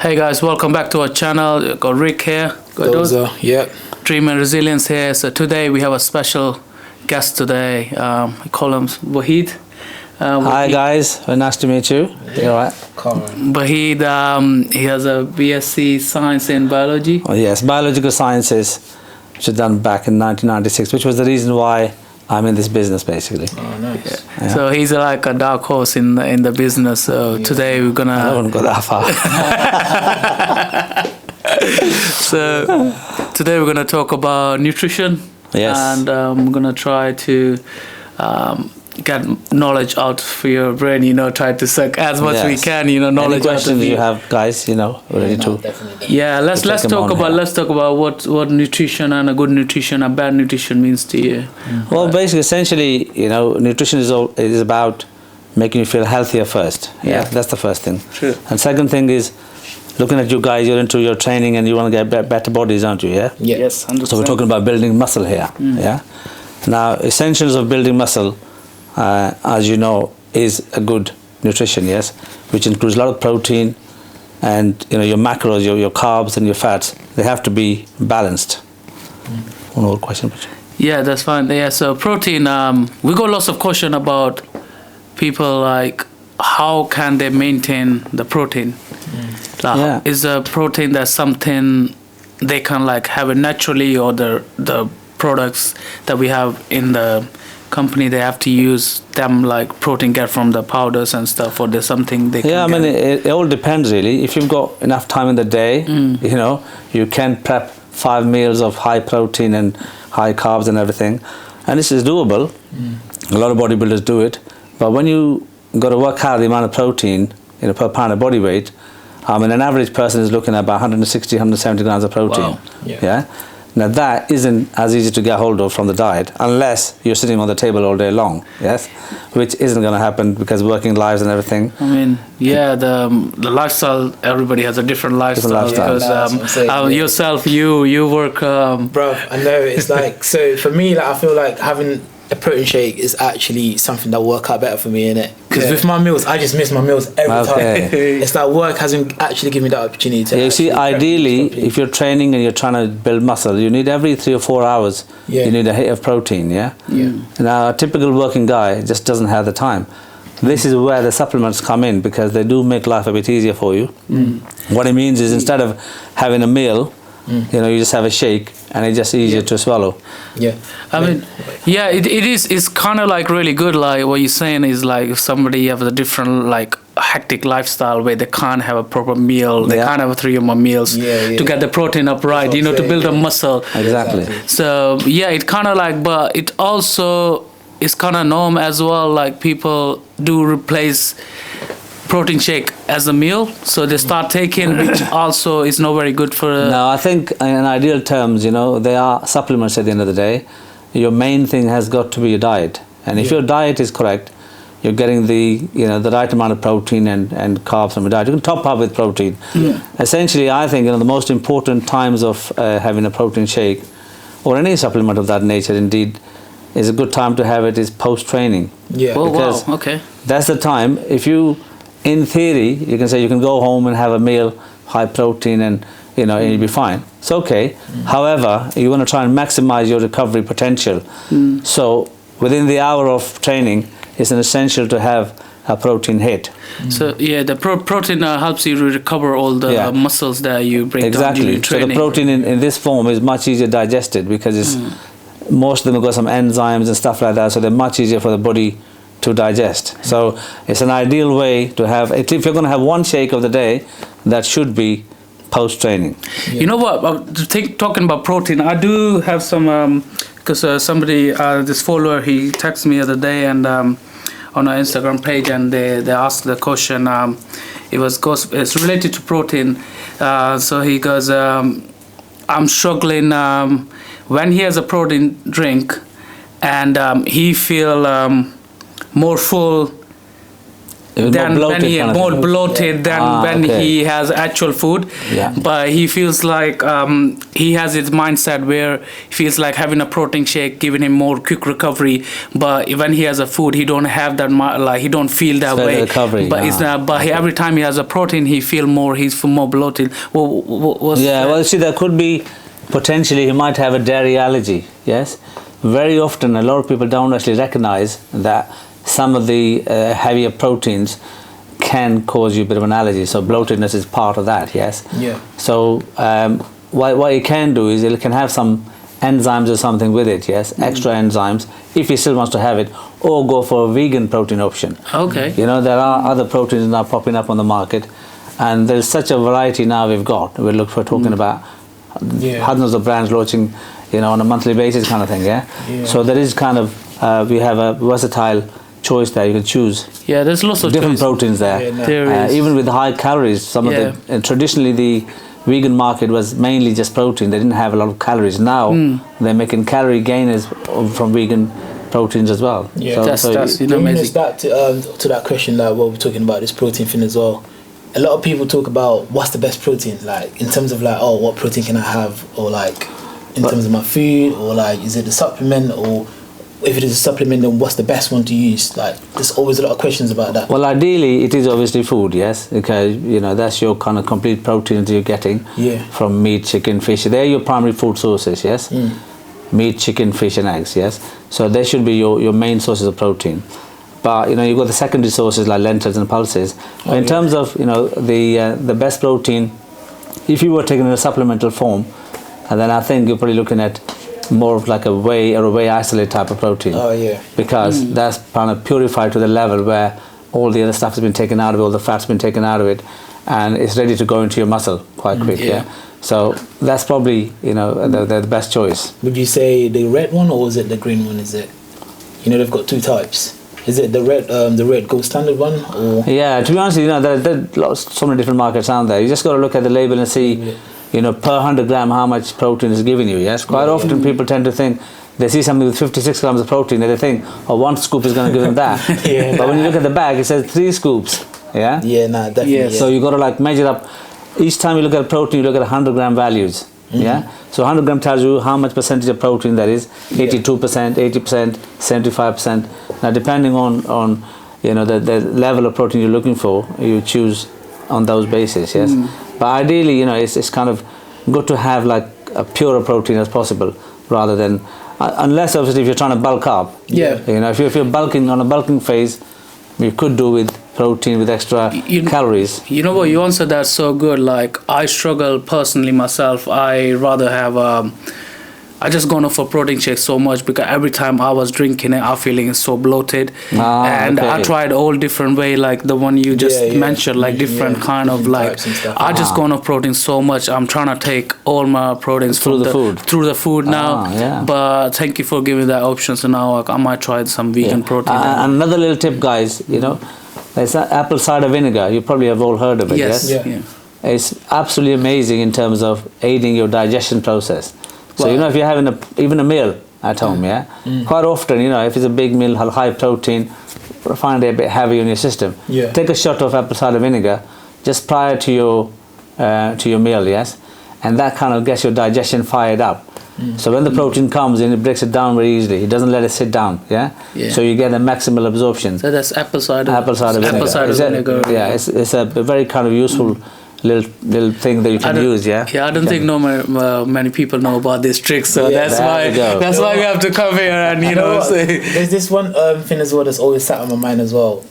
Hey guys, welcome back to our channel. Got Rick here. Got Doza, yeah. Dream and Resilience here. So today we have a special guest today. I call him Wahid. Hi guys, very nice to meet you. You alright? Wahid, he has a BSc Science in Biology. Oh yes, biological sciences, which was done back in 1996, which was the reason why I'm in this business basically. Oh, nice. Yeah. So he's like a dark horse in the business. So today we're gonna. I don't go that far. So today we're gonna talk about nutrition. Yes. And we're gonna try to get knowledge out for your brain. Try to suck as much we Yes. can. Knowledge Any out of questions you. you have, guys? Ready to. Definitely. Yeah, let's take them talk on about here. what nutrition and a good nutrition and bad nutrition means to you. Well, basically, essentially, nutrition is about making you feel healthier first. Yeah. That's the first thing. True. And second thing is, looking at you guys, you're into your training and you want to get better bodies, aren't you? Yeah. Yeah. Yes, 100%. So we're talking about building muscle here. Yeah. Now, essentials of building muscle, as you know, is a good nutrition. Yes, which includes a lot of protein, and your macros, your carbs, and your fats. They have to be balanced. One more question, please. Yeah, that's fine. Yeah, so protein. We got lots of question about people like how can they maintain the protein. Yeah. Is the protein that something they can like have it naturally, or the products that we have in the company they have to use them like protein get from the powders and stuff, or there's something they can Yeah, I mean, get? it all depends really. If you've got enough time in the day, you can prep 5 meals of high protein and high carbs and everything, and this is doable. A lot of bodybuilders do it, but when you got to work out the amount of protein per pound of body weight, an average person is looking at about 160, 170 grams of protein. Wow. Yeah. Now that isn't as easy to get hold of from the diet unless you're sitting on the table all day long. Yes, which isn't going to happen because working lives and everything. I mean, yeah, the lifestyle. Everybody has a different lifestyle, lifestyle. because That's what I'm saying, yeah. yourself, you work. Bro, I know it's like, so for me, like, I feel like having a protein shake is actually something that will work out better for me, innit? Because with my meals, I just miss my meals every Okay. time. It's like work hasn't actually given me that opportunity to. Yeah, you see, actually prep ideally, properly. if you're training and you're trying to build muscle, you need every 3 or 4 hours, you need a hit of protein, yeah? Now, a typical working guy just doesn't have the time. This is where the supplements come in, because they do make life a bit easier for you. What it means is, instead of having a meal, you just have a shake, and it's just easier to swallow. Yeah. I mean, yeah, it is. It's kind of like really good. Like what you're saying is like if somebody have a different like hectic lifestyle where they can't have a proper meal, they can't have 3 or more meals to get the protein up right, to build a muscle. Exactly. So yeah, it kind of like, but it also is kind of norm as well. Like people do replace protein shake as a meal, so they start taking, which also is not very good for. No, I think in ideal terms, they are supplements at the end of the day. Your main thing has got to be your diet, and if your diet is correct, you're getting the right amount of protein and carbs from your diet. You can top up with protein. Essentially, I think the most important times of having a protein shake or any supplement of that nature, indeed, is a good time to have it is post-training. Yeah. Oh because wow! Okay. That's the time. If you, in theory, you can say you can go home and have a meal, high protein, and and you'll be fine. It's okay. However, you want to try and maximize your recovery potential. So within the hour of training, it's an essential to have a protein hit. So yeah, the protein helps you to recover all the muscles that you break down Exactly. during So training. the protein in this form is much easier digested, because it's most of them have got some enzymes and stuff like that, so they're much easier for the body to digest. So it's an ideal way to have. If you're going to have one shake of the day, that should be post-training. You know what? Talking about protein, I do have some because somebody, this follower, he texted me the other day and on our Instagram page, and they asked the question. It's related to protein. So he goes, I'm struggling when he has a protein drink, and he feel more full More than when bloated he kind of more thing. bloated than when okay. he has actual food. Yeah. But he feels like he has his mindset where he feels like having a protein shake giving him more quick recovery. But when he has a food, he don't have that like he don't feel that It's better way. recovery, But it's not. But every time he has a protein, he feel more. He's more bloated. What's Yeah, well, see, there could be potentially he might have a dairy allergy. Yes, very often a lot of people don't actually recognize that some of the heavier proteins can cause you a bit of an allergy. So bloatedness is part of that. Yes. Yeah. So what you can do is it can have some enzymes or something with it. Yes, extra enzymes if he still wants to have it, or go for a vegan protein option. Okay. You know, there are other proteins now popping up on the market, and there's such a variety now we've got. We're talking about hundreds of brands launching, you know, on a monthly basis kind of thing, yeah? So there is kind of, we have a versatile choice there, you can choose. Yeah, there's lots of different choice. proteins there. Yeah, no. There is. Even with high calories, some of the, and traditionally the vegan market was mainly just protein, they didn't have a lot of calories. Now they're making calorie gainers from vegan proteins as well. Yeah. That's you know, Bringing amazing. us back to that question, like what we're talking about, this protein thing as well. A lot of people talk about what's the best protein, like in terms of like, oh, what protein can I have, or like in terms of my food, or like is it a supplement, or if it is a supplement, then what's the best one to use? Like there's always a lot of questions about that. Well, ideally it is obviously food, yes, because you know that's your kind of complete protein that you're getting from meat, chicken, fish. They're your primary food sources, yes. Meat, chicken, fish, and eggs, yes. So they should be your main sources of protein. But you know, you've got the secondary sources like lentils and pulses. In terms of, you know, the best protein, if you were taking it in a supplemental form, and then I think you're probably looking at more of like a whey or a whey isolate type of protein. Oh yeah. Because that's kind of purified to the level where all the other stuff has been taken out of it, all the fat's been taken out of it, and it's ready to go into your muscle quite quick. Yeah. So that's probably, you know, the best choice. Would you say the red one, or is it the green one? Is it? You know, they've got two types. Is it the red gold standard one, or? Yeah, to be honest, you know, there are so many different markets out there. You just got to look at the label and see, you know, per 100 gram how much protein is giving you. Yes, quite often people tend to think they see something with 56 grams of protein and they think, oh, 1 scoop is going to give them that. But when you look at the bag, it says 3 scoops. Yeah. Yeah, nah, definitely. Yeah. So you got to like measure up. Each time you look at protein, you look at 100 gram values. Yeah. So 100 gram tells you how much percentage of protein that is. 82%, 80%, 75%. Now, depending on you know the level of protein you're looking for, you choose on those basis. Yes. But ideally, you know, it's kind of good to have like a purer protein as possible, rather than unless obviously if you're trying to bulk up. Yeah. You know, if you're bulking on a bulking phase, you could do with protein with extra calories. You know what, you answered that so good. Like I struggle personally myself. I rather have I just gone off for protein shake so much because every time I was drinking it, I'm feeling so bloated. And I tried all different way, like the one you just mentioned, like different kind of like. I just gone off protein so much. I'm trying to take all my proteins through the food now. But thank you for giving that option. So now I might try some vegan protein. Another little tip, guys. You know, there's apple cider vinegar. You probably have all heard of it. Yes. It's absolutely amazing in terms of aiding your digestion process. So, you know, if you're having even a meal at home, quite often, you know, if it's a big meal, high protein, find it a bit heavy on your system. Take a shot of apple cider vinegar just prior to your meal, yes? And that kind of gets your digestion fired up. So when the protein comes in, it breaks it down very easily. It doesn't let it sit down, So you get a maximal absorption. So that's apple cider vinegar. Apple cider vinegar. Yeah, it's a very kind of useful little thing that you can use, I don't think many people know about this trick, so that's why we have to come here and you know say. There's this one thing as well that's always sat on my mind as well.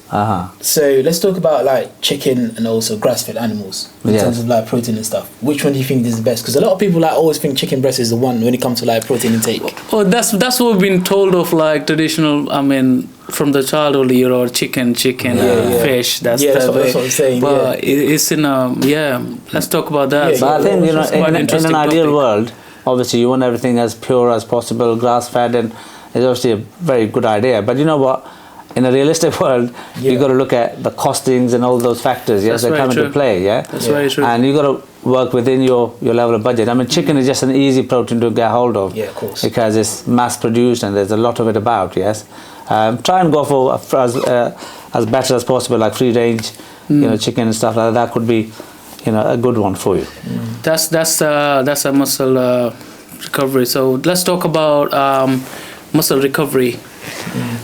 So let's talk about like chicken and also grass-fed animals in terms of like protein and stuff. Which one do you think is the best? Because a lot of people like always think chicken breast is the one when it comes to like protein intake. Oh, that's what we've been told of, like traditional. I mean, from the childhood, you know, chicken, fish. That's what I'm saying. But it's in let's talk about that. But I think, you know, in an ideal world, obviously you want everything as pure as possible, grass-fed, and it's obviously a very good idea. But you know what? In a realistic world, you've got to look at the costings and all those factors. Yes, they come into play. That's very true. And you got to work within your level of budget. I mean, chicken is just an easy protein to get hold of. Yeah, of course. Because it's mass produced and there's a lot of it about, yes. Try and go for as better as possible, like free range, chicken and stuff like that. That could be, a good one for you. That's a muscle recovery. So let's talk about muscle recovery.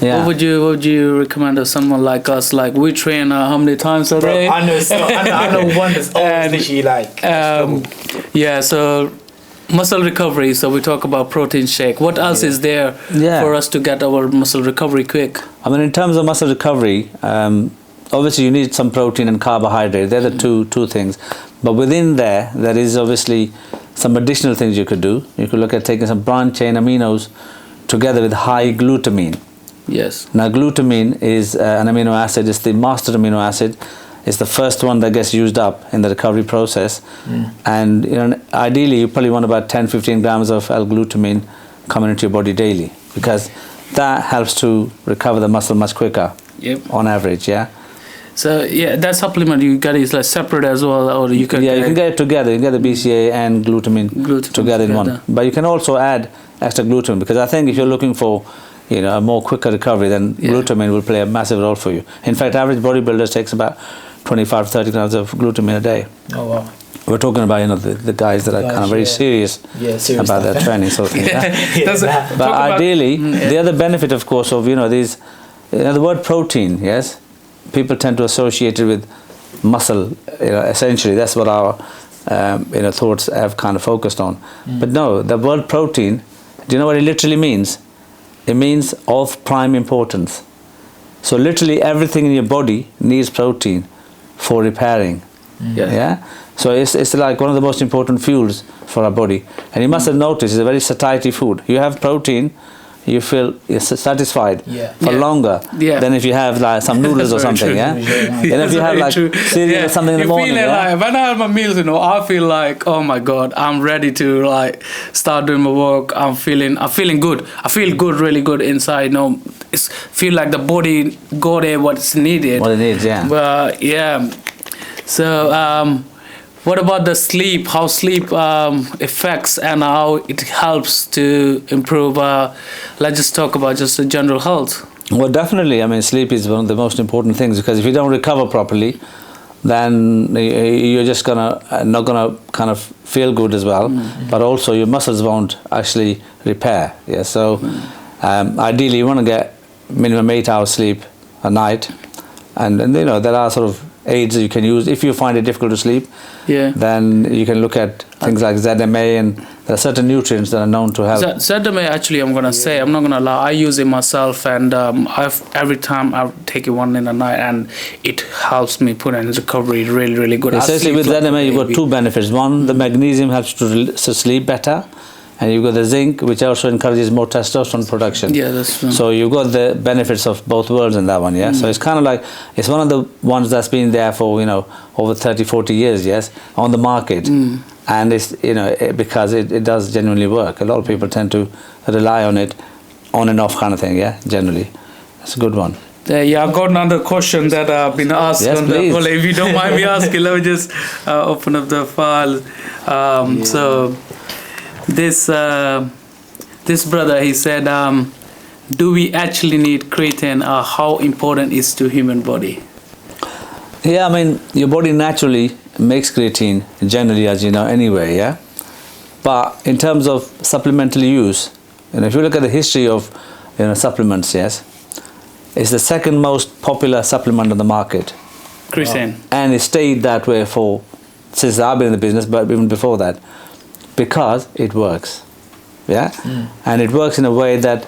Yeah. What would you recommend to someone like us? Like, we train how many times a day? I know one that's always literally like yeah, so muscle recovery. So we talk about protein shake. What else is there Yeah. for us to get our muscle recovery quick? I mean, in terms of muscle recovery, obviously you need some protein and carbohydrate. They're the two things. But within there is obviously some additional things you could do. You could look at taking some branched chain aminos together with high glutamine. Yes. Now, glutamine is an amino acid. It's the master amino acid. It's the first one that gets used up in the recovery process. And ideally, you probably want about 10-15 grams of L-glutamine coming into your body daily, because that helps to recover the muscle much quicker. Yep. On average, yeah. So yeah, that supplement you get is like separate as well, or you can you can get it together. You can get the BCA and glutamine together in one. But you can also add extra glutamine, because I think if you're looking for a more quicker recovery, then glutamine will play a massive role for you. In fact, average bodybuilders takes about 25 to 30 grams of glutamine a day. Oh wow. We're talking about the guys that are kind of very serious about their training sort of thing. Yeah? But ideally, the other benefit, of course, of these, the word protein, yes, people tend to associate it with muscle. Essentially, that's what our thoughts have kind of focused on. But no, the word protein, do you know what it literally means? It means of prime importance. So literally everything in your body needs protein for repairing. Yeah. So it's like one of the most important fuels for our body. And you must have noticed, it's a very satiety food. You have protein, you feel satisfied for longer than if you have like some noodles or something. True. Yeah. And if you have like cereal or something in the morning. Like, when I have my meals, I feel like, oh my God, I'm ready to like start doing my work. I'm feeling good. I feel good, really good inside. It's feel like the body got what's needed. What it needs, yeah. But yeah. So what about the sleep? How sleep affects and how it helps to improve? Let's just talk about just the general health. Well, definitely. I mean, sleep is one of the most important things, because if you don't recover properly, then you're just not gonna kind of feel good as well. But also your muscles won't actually repair. Yeah. So ideally, you want to get minimum 8 hours sleep a night, and there are sort of aids that you can use if you find it difficult to sleep. Then you can look at things like ZMA, and there are certain nutrients that are known to help. ZMA, actually, I'm gonna say, I'm not gonna lie, I use it myself, and every time I take it one in the night, and it helps me put in recovery really, really good. Especially with ZMA, you've got two benefits. One, the magnesium helps to sleep better. And you've got the zinc, which also encourages more testosterone production. Yeah, that's true. So you've got the benefits of both worlds in that one, yeah? So it's kind of like, it's one of the ones that's been there for, over 30, 40 years, yes, on the market. And it's, because it does genuinely work. A lot of people tend to rely on it on and off kind of thing, yeah, generally. It's a good one. Yeah, I've got another question that I've been asked. Yes, please. If you don't mind me asking, let me just open up the file. So this brother, he said, do we actually need creatine? How important is to human body? Yeah, I mean, your body naturally makes creatine generally, as you know, anyway, yeah? But in terms of supplemental use, if you look at the history of supplements, yes, it's the second most popular supplement on the market. Creatine. And it stayed that way since I've been in the business, but even before that, because it works, yeah? And it works in a way that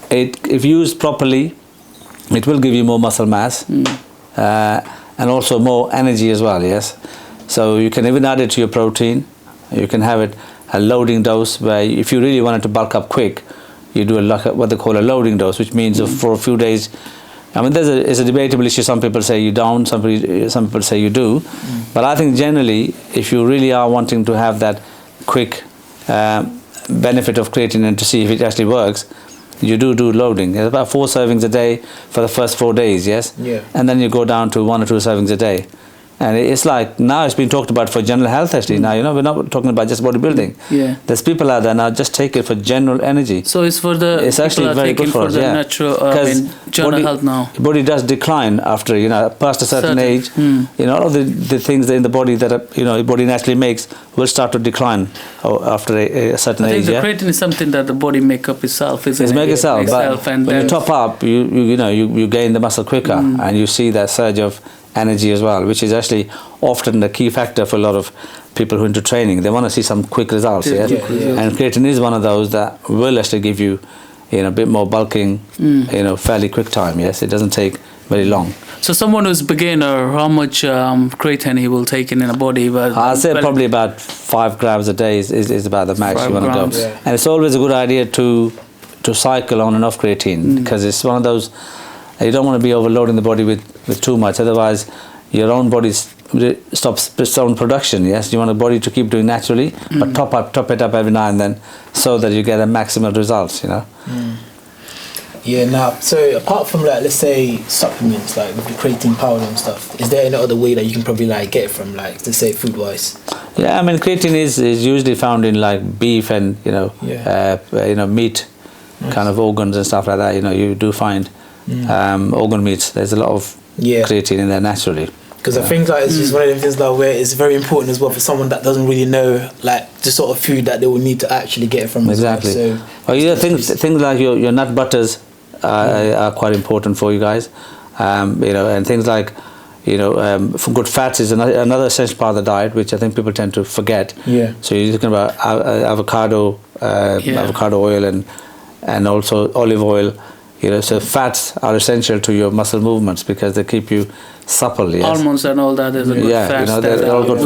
if used properly, it will give you more muscle mass, and also more energy as well, yes? So you can even add it to your protein. You can have it a loading dose, where if you really wanted to bulk up quick, you do what they call a loading dose, which means for a few days. I mean, it's a debatable issue. Some people say you don't, some people say you do. But I think generally, if you really are wanting to have that quick benefit of creatine and to see if it actually works, you do loading. It's about 4 servings a day for the first 4 days, yes? Yeah. And then you go down to 1 or 2 servings a day. And it's like now it's been talked about for general health actually. Now, you know, we're not talking about just bodybuilding. Yeah. There's people out there now just take it for general energy. So it's for the It's actually people are very taking good for us, the yeah. natural, Because general body- health now. Body does decline after, you know, past a certain age. You know, all of the things that in the body that, you know, the body naturally makes will start to decline after a certain I think age, the yeah? creatine is something that the body make up itself, isn't It's it? make itself, but and when you then- top up, you gain the muscle quicker, and you see that surge of energy as well, which is actually often the key factor for a lot of people who are into training. They want to see some quick results, Yeah, yeah? quick results. And creatine is one of those that will actually give you, you know, a bit more bulking, you know, fairly quick time. Yes, it doesn't take very long. So someone who's beginner, how much creatine he will take in a body? But I'd say probably about 5 grams a day is about the max 5 you want to go. grams. Yeah. And it's always a good idea to cycle on enough creatine, because it's one of those, you don't want to be overloading the body with too much, otherwise your own body stops its own production. Yes, you want the body to keep doing naturally, but top it up every now and then, so that you get a maximum results, you know. Yeah, now, so apart from like, let's say supplements, like with the creatine powder and stuff, is there any other way that you can probably like get it from, like, let's say food wise? Yeah, I mean, creatine is usually found in like beef and, you know, meat kind of organs and stuff like that. You know, you do find organ meats. There's a lot of creatine in there naturally. Because I think like it's just one of the things like where it's very important as well for someone that doesn't really know like the sort of food that they will need to actually get it from. Exactly. As well. So, well, yeah, things like your nut butters are quite important for you guys. You know, and things like, you know, for good fats is another essential part of the diet, which I think people tend to forget. Yeah. So you're talking about avocado oil and also olive oil. You know, so fats are essential to your muscle movements because they keep you supple. Yes. Hormones and all that is a good fats. You know, they're all good.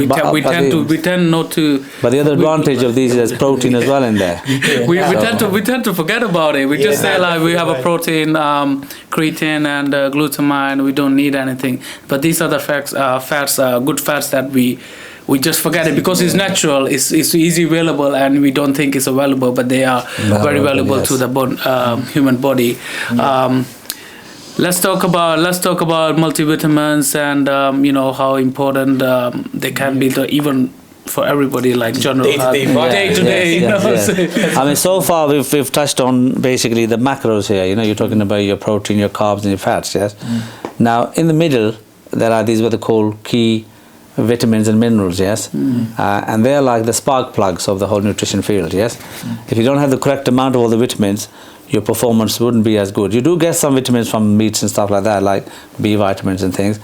We tend not to. But the other advantage of these is there's protein as well in there. We tend to forget about it. We just say like we have a protein, creatine and glutamine. We don't need anything. But these other fats, good fats that we just forget it because it's natural, it's easy available, and we don't think it's available, but they are very valuable to the human body. Let's talk about multivitamins and you know how important they can be even for everybody, like general day to day. Yes. I mean, so far we've touched on basically the macros here. You know, you're talking about your protein, your carbs, and your fats. Yes. Now in the middle there are these what they call key vitamins and minerals, yes, and they're like the spark plugs of the whole nutrition field, yes. If you don't have the correct amount of all the vitamins, your performance wouldn't be as good. You do get some vitamins from meats and stuff like that, like B vitamins and things,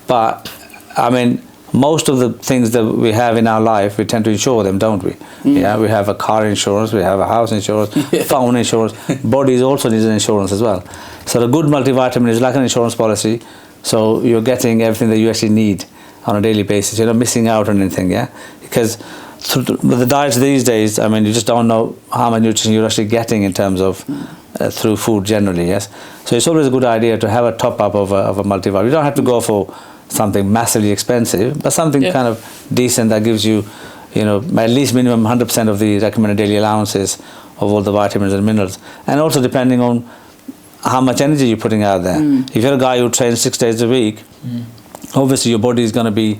but I mean, most of the things that we have in our life, we tend to insure them, don't we? Yeah, we have a car insurance, we have a house insurance, phone insurance, bodies also needs an insurance as well. So the good multivitamin is like an insurance policy, so you're getting everything that you actually need on a daily basis. You're not missing out on anything, yeah? Because with the diets these days, I mean, you just don't know how much nutrition you're actually getting in terms of through food generally, yes? So it's always a good idea to have a top-up of a multivitamin. You don't have to go for something massively expensive, but something kind of decent that gives you, you know, at least minimum 100% of the recommended daily allowances of all the vitamins and minerals. And also depending on how much energy you're putting out there. If you're a guy who trains 6 days a week, obviously your body is going to be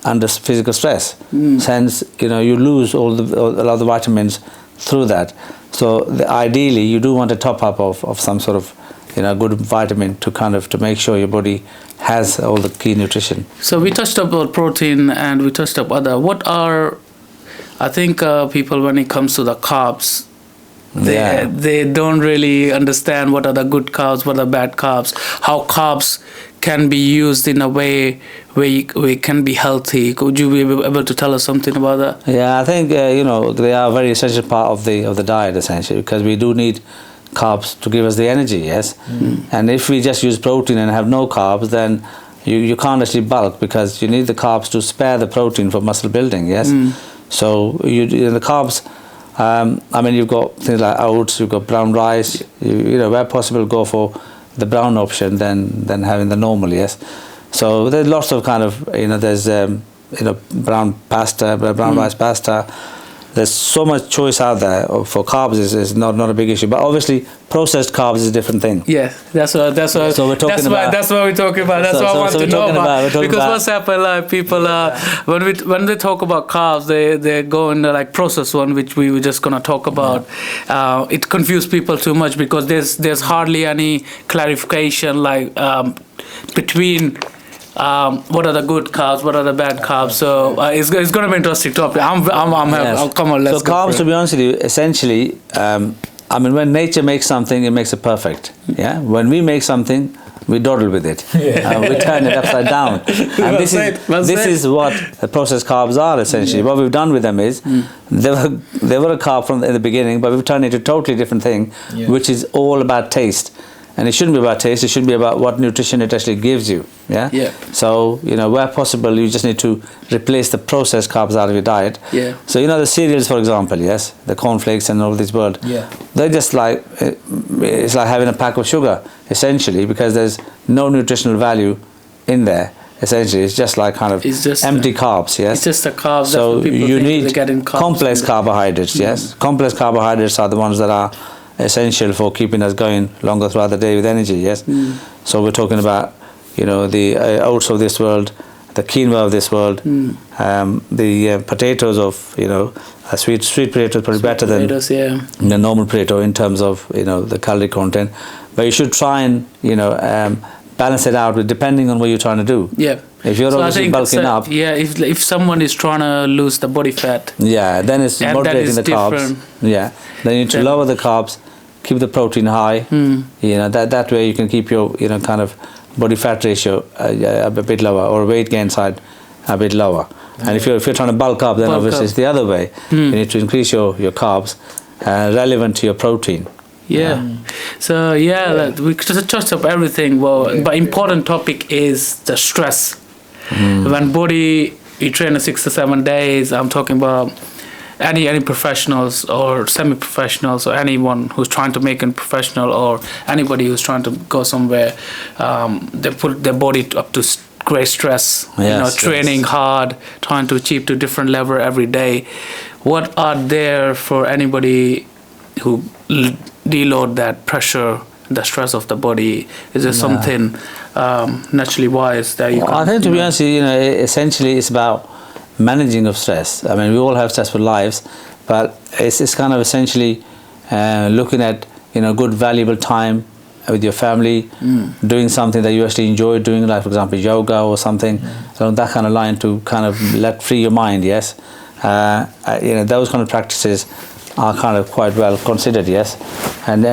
under physical stress. Hence, you know, you lose a lot of the vitamins through that. So ideally, you do want a top up of some sort of, you know, good vitamin to make sure your body has all the key nutrition. So we touched about protein and we touched up other. What are, I think people when it comes to the carbs, they don't really understand what are the good carbs, what are bad carbs, how carbs can be used in a way where we can be healthy. Could you be able to tell us something about that? Yeah, I think you know, they are a very essential part of the diet essentially, because we do need carbs to give us the energy, yes. And if we just use protein and have no carbs, then you can't actually bulk, because you need the carbs to spare the protein for muscle building, yes. So the carbs, I mean, you've got things like oats, you've got brown rice, you know, where possible go for the brown option than having the normal, yes. So there's lots of kind of, you know, there's you know, brown pasta, brown rice pasta. there's so much choice out there for carbs is not a big issue. But obviously, processed carbs is a different thing. Yeah, that's what. So we're talking about. That's what we're talking about. That's So- what I so- want so to we're know talking about. we're talking Because about- what's happened, like people, when they talk about carbs, they go in the like processed one, which we were just gonna talk about. It confused people too much because there's hardly any clarification like between. What are the good carbs? What are the bad carbs? So it's going to be interesting topic. Yes. I'll come on. Let's So go carbs, for to it. be honest with you, essentially, I mean, when nature makes something, it makes it perfect. Yeah. When we make something, we dawdle with it. We turn it upside down. And this is what the processed carbs are essentially. What we've done with them is they were a carb from in the beginning, but we've turned it into a totally different thing, which is all about taste. And it shouldn't be about taste. It should be about what nutrition it actually gives you. Yeah. Yeah. So where possible, you just need to replace the processed carbs out of your diet. Yeah. So the cereals, for example, yes, the cornflakes and all this world. Yeah. They're just like it's like having a pack of sugar, essentially, because there's no nutritional value in there. Essentially, it's just like kind of It's just empty carbs. Yes. It's just a carb. So that's what people you think need they're getting carbs complex from carbohydrates. Yes. Complex carbohydrates are the ones that are essential for keeping us going longer throughout the day with energy. Yes. So we're talking about the oats of this world, the quinoa of this world, the potatoes of sweet potatoes probably better potatoes, yeah. than the normal potato in terms of the calorie content. But you should try and balance it out with depending on what you're trying to do. Yeah. If you're So I obviously think bulking up, yeah, if someone is trying to lose the body fat, then it's And that moderating is the carbs. different. Yeah, then you need to Then- lower the carbs, keep the protein high. That way you can keep your kind of body fat ratio a bit lower, or weight gain side a bit lower. And if you're trying to bulk up, then Bulk obviously up. it's the other way. You need to increase your carbs relevant to your protein. yeah. So yeah, we just touched up everything. Well, but important topic is the stress. When you train 6 to 7 days, I'm talking about any professionals or semi-professionals or anyone who's trying to make it professional, or anybody who's trying to go somewhere, they put their body up to great stress. Yes, training hard, trying to achieve to different level every day. What are there for anybody who deload that pressure, the stress of the body? Is there something naturally wise that you can? I think to be honest, essentially it's about managing of stress. I mean, we all have stressful lives, but it's kind of essentially looking at good valuable time with your family, doing something that you actually enjoy doing, like for example yoga or something along that kind of line, to kind of let free your mind. Yes, those kind of practices are kind of quite well considered. Yes, and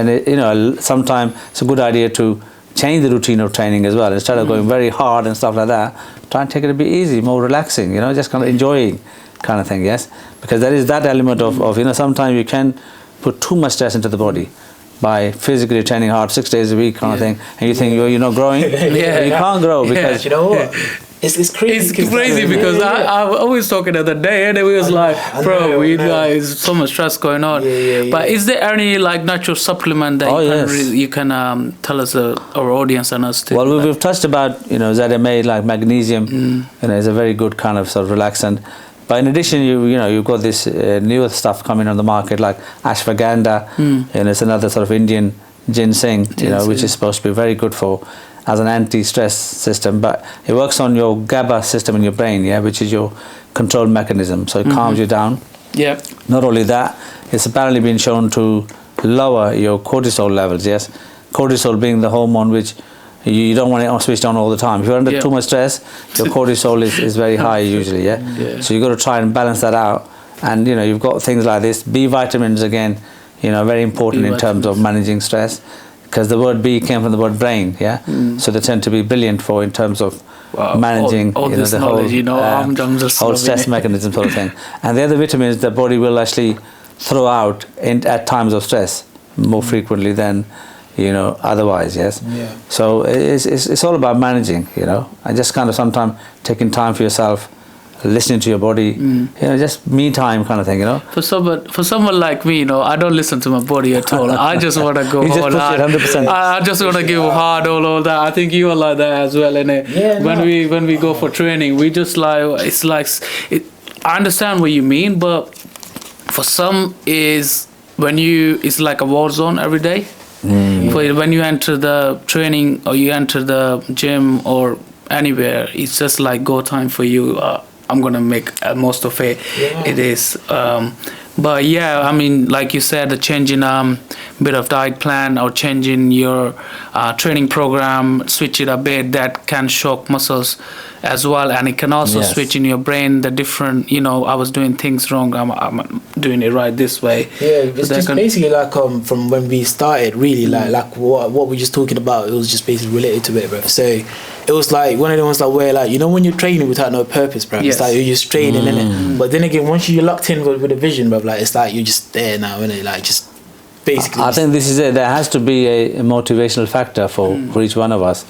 sometimes it's a good idea to change the routine of training as well. Instead of going very hard and stuff like that, try and take it a bit easy, more relaxing, just kind of enjoying kind of thing. Yes, because there is that element of sometimes you can put too much stress into the body by physically training hard 6 days a week kind of thing, and you think you're not growing. You can't grow because You know what? It's crazy. It's crazy because I was talking the other day and it was like, bro, there's so much stress going on. But is there any like natural supplement that you can tell us, our audience and us to? Well, we've touched about ZMA, like magnesium. Is a very good kind of sort of relaxant. But in addition, you've got this newer stuff coming on the market like ashwagandha. It's another sort of Indian ginseng, which is supposed to be very good as an anti-stress system, but it works on your GABA system in your brain, which is your control mechanism. So it calms you down. Yeah. Not only that, it's apparently been shown to lower your cortisol levels. Yes, cortisol being the hormone which you don't want it switched on all the time. If you're under too much stress, your cortisol is very high usually. So you've got to try and balance that out. And you've got things like this. B vitamins again, very important in terms of managing stress, because the word B came from the word brain. So they tend to be brilliant in terms of managing all this the knowledge, whole I'm just whole stress mechanism sort of thing. And the other vitamins the body will actually throw out at times of stress more frequently than otherwise. So it's all about managing, and just kind of sometimes taking time for yourself, listening to your body, just me time kind of thing, For someone like me, I don't listen to my body at all. I just want to go You just all push hard. it 100%. I just want to give hard all that. I think you are like that as well. And when we go for training, we just I understand what you mean, but for some is when it's like a war zone every day. For when you enter the training or you enter the gym or anywhere, it's just like go time for you. I'm gonna make most of it. Yeah. It is. But yeah, I mean, like you said, the changing bit of diet plan or changing your training program, switch it a bit, that can shock muscles as well, and it can also Yes. switch in your brain the different. I was doing things wrong. I'm doing it right this way. Yeah, it's So that just can- basically like from when we started, really like what we're just talking about. It was just basically related to it, bro. So it was like one of the ones that where like when you're training without no purpose, bro. Yes. It's like you're just training, innit? But then again, once you're locked in with a vision, bro, like it's like you're just there now, innit? Like just basically. I think this is it. There has to be a motivational factor for each one of us.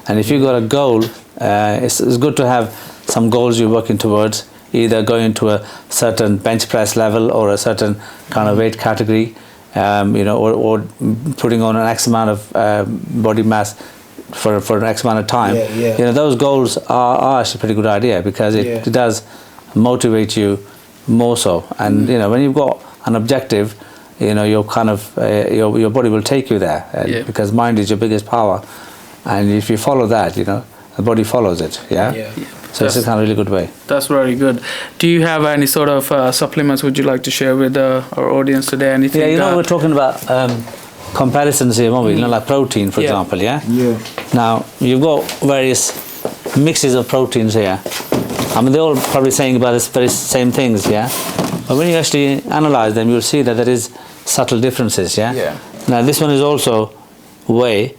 And if you've got a goal, it's good to have some goals you're working towards, either going to a certain bench press level or a certain kind of weight category, or putting on an X amount of body mass for an X amount of time. Yeah. Those goals are actually a pretty good idea because it does motivate you more so. And when you've got an objective, you're kind of your body will take you there, because mind is your biggest power, and if you follow that, the body follows it. Yeah. So it's a kind of really good way. That's very good. Do you have any sort of supplements would you like to share with our audience today? Anything? Yeah, we're talking about comparisons here, aren't we? Like protein, for example. Yeah. Now you've got various mixes of proteins here. I mean, they're all probably saying about the very same things. Yeah. But when you actually analyze them, you'll see that there is subtle differences. Yeah. Now this one is also whey,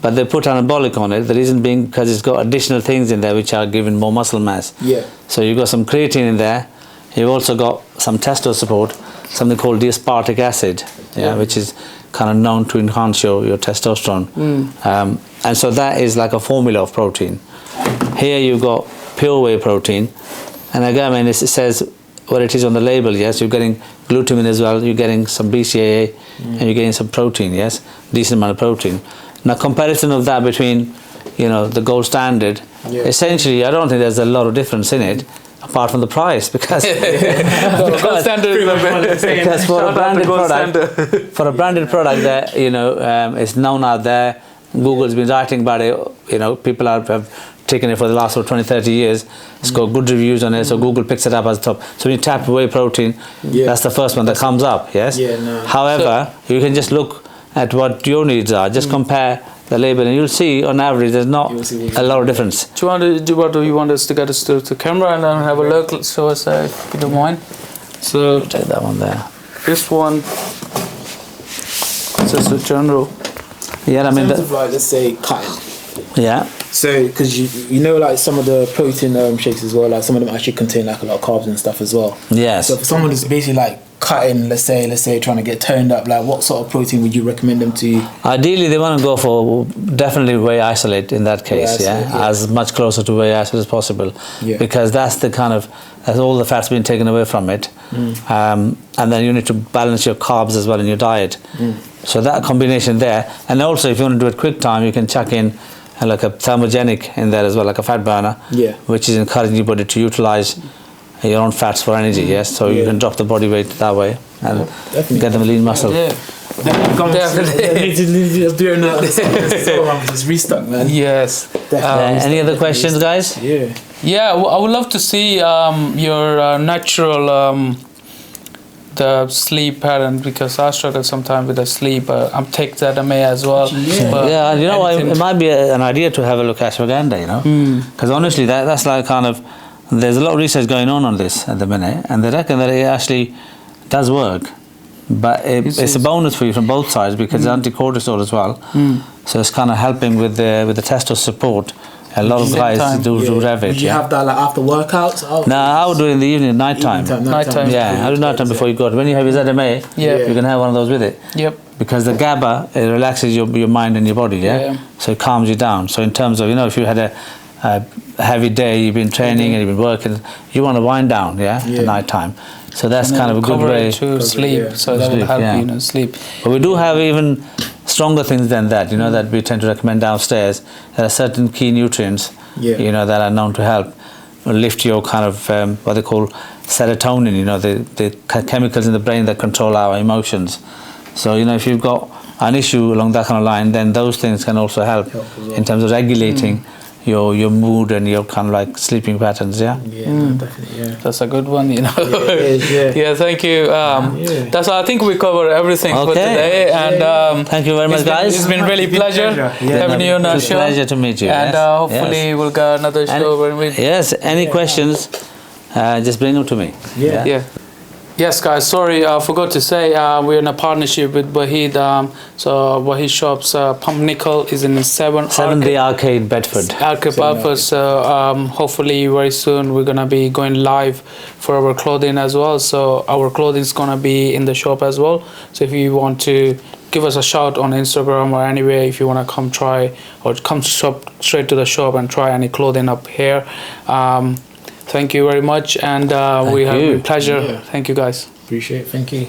but they put anabolic on it. The reason being because it's got additional things in there which are giving more muscle mass. Yeah. So you've got some creatine in there. You've also got some testo support, something called D-aspartic acid, which is kind of known to enhance your testosterone. And so that is like a formula of protein. Here you've got pure whey protein, and again, it says what it is on the label. Yes, you're getting glutamine as well. You're getting some BCAA, and you're getting some protein. Yes, decent amount of protein. Now, comparison of that between, the gold standard, essentially, I don't think there's a lot of difference in it, apart from the price, because Gold standard is because for a branded product that is known out there, Google's been writing about it. People have taken it for the last 20, 30 years. It's got good reviews on it, so Google picks it up as top. So when you tap whey protein, that's the first one that comes up. Yes. However, you can just look at what your needs are. Just compare the label, and you'll see on average there's not a lot of difference. Do you want us to get us to camera and then have a look? Let's show us if you don't mind. So Take that one there. this one, it's just a general. Yeah, I mean, In terms of like, let's say cutting. yeah. So, because like some of the protein shakes as well, like some of them actually contain like a lot of carbs and stuff as well. Yes. So for someone who's basically like cutting, let's say trying to get toned up, like what sort of protein would you recommend them to? Ideally, they want to go for definitely whey isolate in that case, isolate, yeah. as much closer to whey isolate as possible, because that's that's all the fat's been taken away from it, and then you need to balance your carbs as well in your diet. So that combination there, and also if you want to do it quick time, you can chuck in like a thermogenic in there as well, like a fat burner, which is encouraging your body to utilize your own fats for energy. Yes, so you can drop the body weight that way and get them a lean muscle. Definitely. Just restock, man. Yes. Any other questions, guys? Yeah, well, I would love to see your natural the sleep pattern, because I struggle sometimes with the sleep. I'm take ZMA as well. Yeah, it might be an idea to have a look at ashwagandha, because honestly, that's like kind of, there's a lot of research going on this at the minute, and they reckon that it actually does work, but it's a bonus for you from both sides because it's anti-cortisol as well. So it's kind of helping with the testo support. A lot of guys do have it. Would you have that like after workouts? No, I would do it in the evening, nighttime. Nighttime. Yeah, I do nighttime before you go out. When you have your ZMA, you can have one of those with it. Yep. Because the GABA, it relaxes your mind and your body, so it calms you down. So in terms of, if you had a heavy day, you've been training and you've been working, you want to wind down, at night time. So that's kind of a good way to sleep. So that will help you sleep. But we do have even stronger things than that, that we tend to recommend downstairs. There are certain key nutrients, that are known to help. lift your kind of what they call serotonin, you know, the chemicals in the brain that control our emotions. So, you know, if you've got an issue along that kind of line, then those things can also help Help as well. in terms of regulating your mood and your kind of like sleeping patterns, yeah? Yeah, no, definitely, yeah. That's a good one, you know. Yeah, it is, yeah. Yeah, thank you. Yeah. That's I think we covered everything for Okay. today. And Thank you very much, guys. It's been really It's been pleasure pleasure. Yeah. having you on our It's a show. pleasure to meet you. And yes. hopefully Yes. we'll get another show when we. Yes, any questions, just bring them to me. Yeah. Yeah. Yes, guys. Sorry, I forgot to say we're in a partnership with Wahid. So Wahid Shops, Pump Nickel is in 7 The Arcade, Bedford. Arcade Bedford. So hopefully very soon we're gonna be going live for our clothing as well. So our clothing is gonna be in the shop as well. So if you want to give us a shout on Instagram or anywhere, if you wanna come try or come straight to the shop and try any clothing up here. Thank you very much, and we have you. been pleasure. Yeah. Thank you, guys. Appreciate it. Thank you.